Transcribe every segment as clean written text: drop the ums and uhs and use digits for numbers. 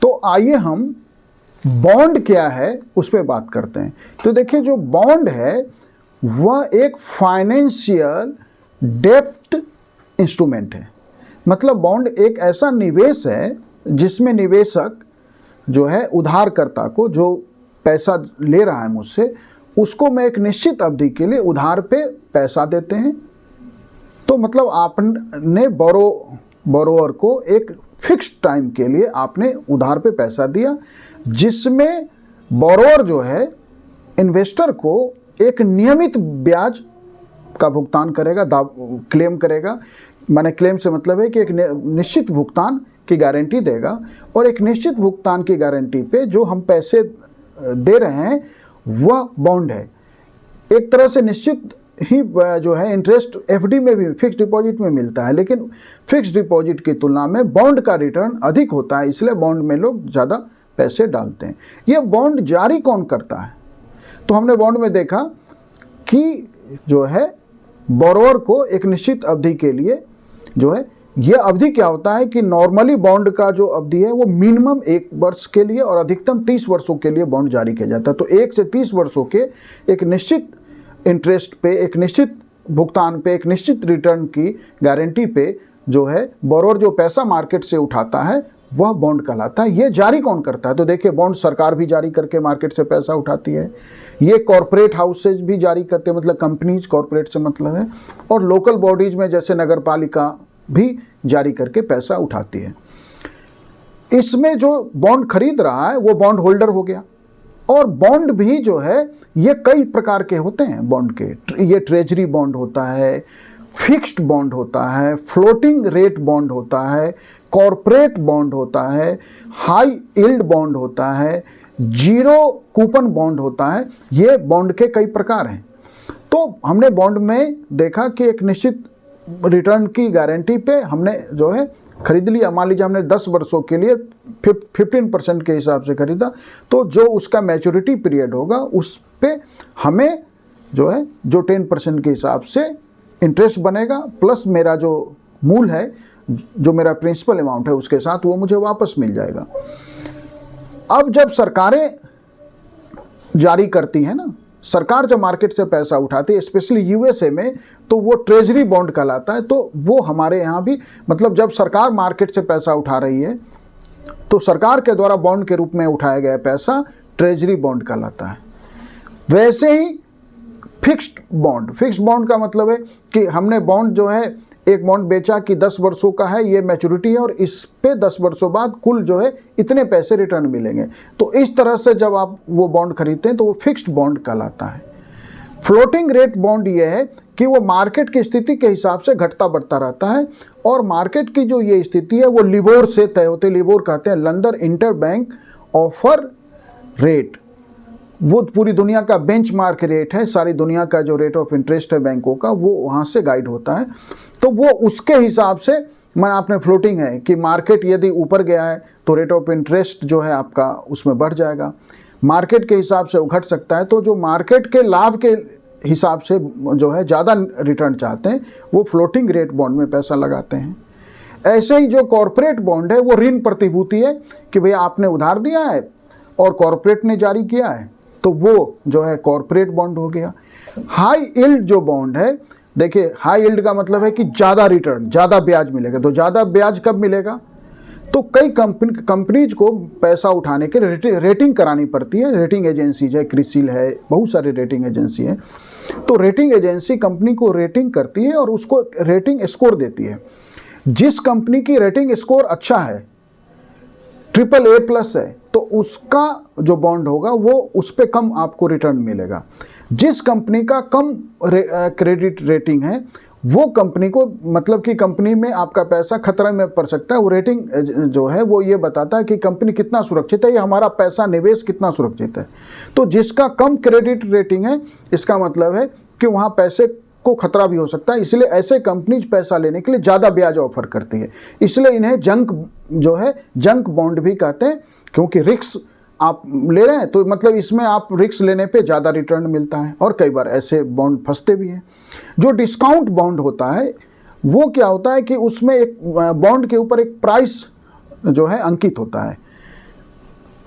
तो आइए हम बॉन्ड क्या है उस पर बात करते हैं। तो देखिए, जो बॉन्ड है वह एक फाइनेंशियल डेब्ट इंस्ट्रूमेंट है। मतलब बॉन्ड एक ऐसा निवेश है जिसमें निवेशक जो है उधारकर्ता को, जो पैसा ले रहा है मुझसे, उसको मैं एक निश्चित अवधि के लिए उधार पे पैसा देते हैं। तो मतलब आपने बोरोवर को एक फिक्स्ड टाइम के लिए आपने उधार पे पैसा दिया, जिसमें बोरोवर जो है इन्वेस्टर को एक नियमित ब्याज का भुगतान करेगा, क्लेम करेगा। माने क्लेम से मतलब है कि एक निश्चित भुगतान की गारंटी देगा, और एक निश्चित भुगतान की गारंटी पे जो हम पैसे दे रहे हैं वह बॉन्ड है। एक तरह से निश्चित ही जो है इंटरेस्ट एफडी में भी, फिक्स्ड डिपॉजिट में मिलता है, लेकिन फिक्स्ड डिपॉजिट की तुलना में बॉन्ड का रिटर्न अधिक होता है, इसलिए बॉन्ड में लोग ज़्यादा पैसे डालते हैं। ये बॉन्ड जारी कौन करता है? तो हमने बॉन्ड में देखा कि जो है बोरोवर को एक निश्चित अवधि के लिए जो है, यह अवधि क्या होता है कि नॉर्मली बॉन्ड का जो अवधि है वो मिनिमम 1 वर्ष के लिए और अधिकतम 30 वर्षों के लिए बॉन्ड जारी किया जाता है। तो 1 से 30 वर्षों के एक निश्चित इंटरेस्ट पे, एक निश्चित भुगतान पे, एक निश्चित रिटर्न की गारंटी पे जो है बोरोवर जो पैसा मार्केट से उठाता है वह बॉन्ड कहलाता है। ये जारी कौन करता है? तो देखिए, बॉन्ड सरकार भी जारी करके मार्केट से पैसा उठाती है, ये कॉरपोरेट हाउसेज भी जारी करते हैं, मतलब कंपनीज, कॉरपोरेट से मतलब है, और लोकल बॉडीज में जैसे नगर पालिका भी जारी करके पैसा उठाती है। इसमें जो बॉन्ड खरीद रहा है वो बॉन्ड होल्डर हो गया। और बॉन्ड भी जो है ये कई प्रकार के होते हैं बॉन्ड के। ये ट्रेजरी बॉन्ड होता है, फिक्स्ड बॉन्ड होता है, फ्लोटिंग रेट बॉन्ड होता है, कॉरपोरेट बॉन्ड होता है, हाई यील्ड बॉन्ड होता है, जीरो कूपन बॉन्ड होता है। ये बॉन्ड के कई प्रकार हैं। तो हमने बॉन्ड में देखा कि एक निश्चित रिटर्न की गारंटी पे हमने जो है खरीद लिया। मान लीजिए हमने 10 वर्षों के लिए 15% के हिसाब से खरीदा, तो जो उसका मैच्योरिटी पीरियड होगा उस पे हमें जो है जो 10% के हिसाब से इंटरेस्ट बनेगा, प्लस मेरा जो मूल है, जो मेरा प्रिंसिपल अमाउंट है उसके साथ वो मुझे वापस मिल जाएगा। अब जब सरकारें जारी करती हैं ना, सरकार जब मार्केट से पैसा उठाती है, स्पेशली यूएसए में, तो वो ट्रेजरी बॉन्ड कहलाता है। तो वो हमारे यहाँ भी, मतलब जब सरकार मार्केट से पैसा उठा रही है तो सरकार के द्वारा बॉन्ड के रूप में उठाया गया पैसा ट्रेजरी बॉन्ड कहलाता है। वैसे ही फिक्स्ड बॉन्ड का मतलब है कि हमने बॉन्ड जो है, एक बॉन्ड बेचा कि 10 वर्षों का है, ये मैच्योरिटी है, और इस पे 10 वर्षों बाद कुल जो है इतने पैसे रिटर्न मिलेंगे। तो इस तरह से जब आप वो बॉन्ड खरीदते हैं तो वो फिक्स्ड बॉन्ड कहलाता है। फ्लोटिंग रेट बॉन्ड ये है कि वो मार्केट की स्थिति के हिसाब से घटता बढ़ता रहता है, और मार्केट की जो ये स्थिति है वो लिबोर से तय होती है। लिबोर कहते हैं लंदन इंटरबैंक ऑफर रेट। वो पूरी दुनिया का बेंचमार्क रेट है, सारी दुनिया का जो रेट ऑफ इंटरेस्ट है बैंकों का, वो वहाँ से गाइड होता है। तो वो उसके हिसाब से, मैं आपने फ्लोटिंग है कि मार्केट यदि ऊपर गया है तो रेट ऑफ इंटरेस्ट जो है आपका उसमें बढ़ जाएगा, मार्केट के हिसाब से वो घट सकता है। तो जो मार्केट के लाभ के हिसाब से जो है ज़्यादा रिटर्न चाहते हैं वो फ्लोटिंग रेट बॉन्ड में पैसा लगाते हैं। ऐसे ही जो कॉरपोरेट बॉन्ड है वो ऋण प्रतिभूति है कि भैया आपने उधार दिया है और कॉरपोरेट ने जारी किया है, तो वो जो है कॉरपोरेट बॉन्ड हो गया। हाई यील्ड जो बॉन्ड है, देखिए हाई यील्ड का मतलब है कि ज़्यादा रिटर्न, ज़्यादा ब्याज मिलेगा। तो ज़्यादा ब्याज कब मिलेगा? तो कई कंपनीज को पैसा उठाने के लिए रेटिंग करानी पड़ती है। रेटिंग एजेंसीज है, क्रिसिल है, बहुत सारी रेटिंग एजेंसी है। तो रेटिंग एजेंसी कंपनी को रेटिंग करती है और उसको रेटिंग स्कोर देती है। जिस कंपनी की रेटिंग स्कोर अच्छा है, AAA+ है, तो उसका जो बॉन्ड होगा वो उस पर कम आपको रिटर्न मिलेगा। जिस कंपनी का कम क्रेडिट रेटिंग है वो कंपनी को, मतलब कि कंपनी में आपका पैसा खतरे में पड़ सकता है। वो रेटिंग जो है वो ये बताता है कि कंपनी कितना सुरक्षित है, या हमारा पैसा निवेश कितना सुरक्षित है। तो जिसका कम क्रेडिट रेटिंग है, इसका मतलब है कि वहाँ पैसे को खतरा भी हो सकता है, इसलिए ऐसे कंपनीज पैसा लेने के लिए ज़्यादा ब्याज ऑफर करती है। इसलिए इन्हें जंक बॉन्ड भी कहते हैं, क्योंकि रिस्क आप ले रहे हैं तो मतलब इसमें आप रिस्क लेने पे ज़्यादा रिटर्न मिलता है, और कई बार ऐसे बॉन्ड फंसते भी हैं। जो डिस्काउंट बॉन्ड होता है वो क्या होता है कि उसमें एक बॉन्ड के ऊपर एक प्राइस जो है अंकित होता है।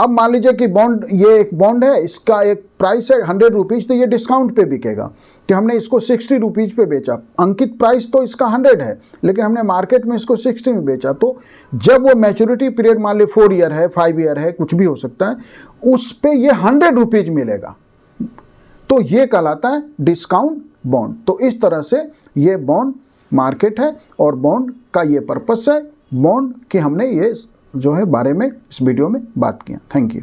अब मान लीजिए कि बॉन्ड, ये एक बॉन्ड है, इसका एक प्राइस है 100 रुपीज़, तो ये डिस्काउंट पे बिकेगा कि हमने इसको 60 रुपीज़ पे बेचा। अंकित प्राइस तो इसका 100 है, लेकिन हमने मार्केट में इसको 60 में बेचा। तो जब वो मैच्योरिटी पीरियड मान ली 4 ईयर है, 5 ईयर है, कुछ भी हो सकता है, उस पे ये 100 रुपीज़ मिलेगा। तो ये कहलाता है डिस्काउंट बॉन्ड। तो इस तरह से ये बॉन्ड मार्केट है और बॉन्ड का ये पर्पस है। बॉन्ड की हमने ये जो है बारे में इस वीडियो में बात किया। Thank you.